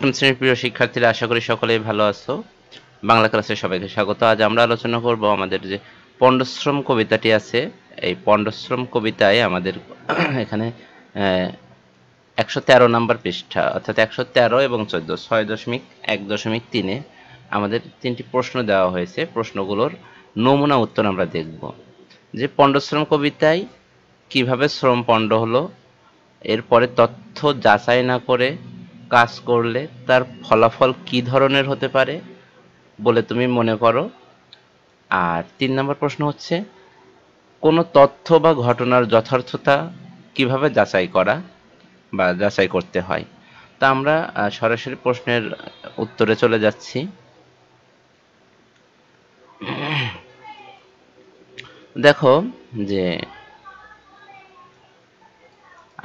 অষ্টম শ্রেণীর প্রিয় শিক্ষার্থীরা, আশা করি সকলেই ভালো আছো। বাংলা ক্লাসে সবাইকে স্বাগত। আজ আমরা আলোচনা করব আমাদের যে পণ্ডশ্রম কবিতাটি আছে, এই পণ্ডশ্রম কবিতায় আমাদের এখানে 113 নাম্বার পৃষ্ঠা, অর্থাৎ 113 এবং 14, 6.1.3-এ আমাদের 3টি প্রশ্ন দেওয়া হয়েছে। প্রশ্নগুলোর নমুনা উত্তর আমরা দেখব। যে পণ্ডশ্রম কবিতায় কিভাবে শ্রম পণ্ড হলো, এরপরে তথ্য যাচাই না করে কাজ করলে তার ফলাফল কি ধরনের হতে পারে বলে তুমি মনে করো। আর 3 নম্বর প্রশ্ন হচ্ছে, কোনো তথ্য বা ঘটনার যথার্থতা কিভাবে যাচাই করা বা যাচাই করতে হয়। তা আমরা সরাসরি প্রশ্নের উত্তরে চলে যাচ্ছি। দেখো যে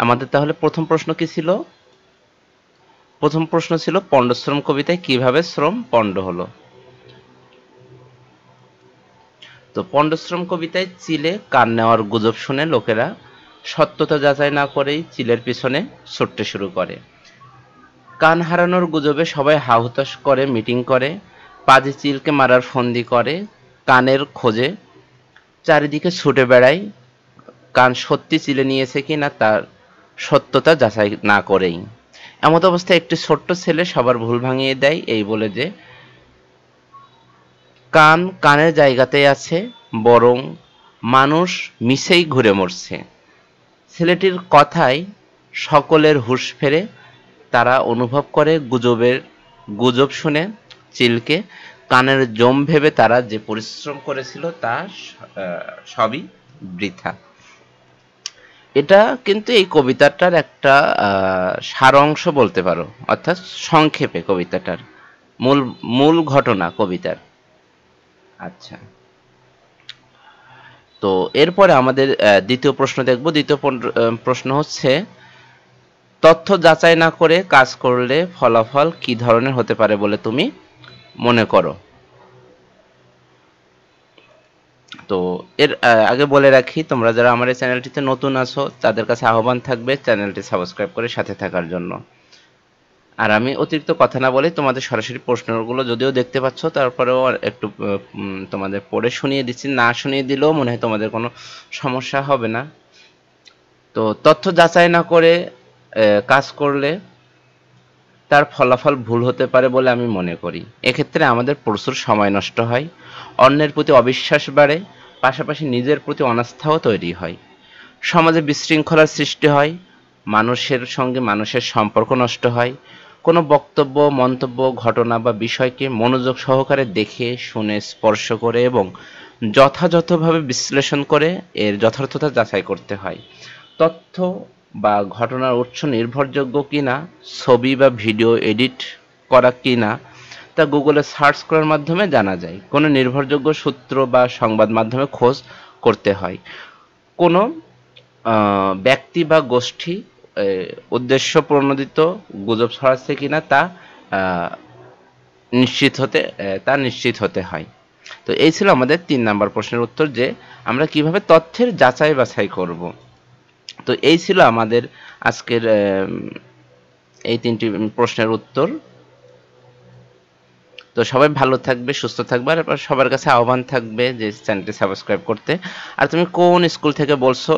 আমাদের তাহলে প্রথম প্রশ্ন কি ছিল? প্রথম প্রশ্ন ছিল পণ্ডশ্রম কবিতায় কিভাবে শ্রম পণ্ড হলো। তো পণ্ডশ্রম কবিতায় চিলে কান নেওয়ার গুজব শুনে লোকেরা সত্যতা যাচাই না করেই চিলের পিছনে ছুটতে শুরু করে। কান হারানোর গুজবে সবাই হাহুতাশ করে, মিটিং করে, পাজি চিলকে মারার ফন্দি করে, কানের খোঁজে চারিদিকে ছুটে বেড়ায়, কান সত্যি চিলে নিয়েছে কি না তার সত্যতা যাচাই না করেই। এমত অবস্থায় একটি ছোট্ট ছেলে সবার ভুল ভাঙিয়ে দেয় এই বলে যে কান কানের জায়গাতেই আছে, বরং মানুষ মিছেই ঘুরে মরছে। ছেলেটির কথায় সকলের হুঁশ ফেরে, তারা অনুভব করে গুজব শুনে চিলকে কানের জম ভেবে তারা যে পরিশ্রম করেছিল তা সবই বৃথা। এটা কিন্তু এই কবিতাটার একটা সারাংশ বলতে পারো, অর্থাৎ সংক্ষেপে কবিতাটার মূল মূল ঘটনা কবিতার। আচ্ছা, তো এরপরে আমাদের দ্বিতীয় প্রশ্ন দেখব। দ্বিতীয় প্রশ্ন হচ্ছে, তথ্য যাচাই না করে কাজ করলে ফলাফল কি ধরনের হতে পারে বলে তুমি মনে করো। তো এর আগে বলে রাখি, তোমরা যারা আমার এই চ্যানেলটিতে নতুন আছো তাদের কাছে আহ্বান থাকবে চ্যানেলটি সাবস্ক্রাইব করে সাথে থাকার জন্য। আর আমি অতিরিক্ত কথা না বলে তোমাদের সরাসরি প্রশ্নগুলো যদিও দেখতে পাচ্ছ, তারপরেও একটু তোমাদের পড়ে শুনিয়ে দিচ্ছি। না শুনিয়ে দিলেও মনে হয় তোমাদের কোনো সমস্যা হবে না। তো তথ্য যাচাই না করে কাজ করলে তার ফলাফল ভুল হতে পারে বলে আমি মনে করি। এক্ষেত্রে আমাদের প্রচুর সময় নষ্ট হয়, অন্যের প্রতি অবিশ্বাস বাড়ে, পাশাপাশি নিজের প্রতি অনাস্থাও তৈরি হয়, সমাজে বিশৃঙ্খলার সৃষ্টি হয়, মানুষের সঙ্গে মানুষের সম্পর্ক নষ্ট হয়। কোনো বক্তব্য, মন্তব্য, ঘটনা বা বিষয়কে মনোযোগ সহকারে দেখে শুনে স্পর্শ করে এবং যথাযথভাবে বিশ্লেষণ করে এর যথার্থতা যাচাই করতে হয়। তথ্য বা ঘটনার উৎস নির্ভরযোগ্য কিনা, ছবি বা ভিডিও এডিট করা কিনা তা গুগলে সার্চ করার মাধ্যমে জানা যায়। কোনো নির্ভরযোগ্য সূত্র বা সংবাদ মাধ্যমে খোঁজ করতে হয়। কোনো ব্যক্তি বা গোষ্ঠী উদ্দেশ্য প্রণোদিত গুজব ছড়াচ্ছে কিনা তা নিশ্চিত হতে হয়। তো এই ছিল আমাদের 3 নাম্বার প্রশ্নের উত্তর, যে আমরা কিভাবে তথ্যের যাচাই বাছাই করব। তো এই ছিল আমাদের আজকের এই 3টি প্রশ্নের উত্তর। তো সবাই ভালো থাকবে, সুস্থ থাকবে, আর সবার কাছে আহ্বান থাকবে যে চ্যানেলটি সাবস্ক্রাইব করতে। আর তুমি কোন স্কুল থেকে বলছো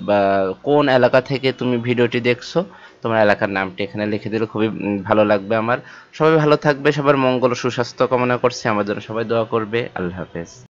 বা কোন এলাকা থেকে তুমি ভিডিওটি দেখছো, তোমার এলাকার নামটি এখানে লিখে দিলে খুবই ভালো লাগবে আমার। সবাই ভালো থাকবে, সবার মঙ্গল ও সুস্বাস্থ্য কামনা করছি। আমার জন্য সবাই দোয়া করবে। আল্লাহ হাফেজ।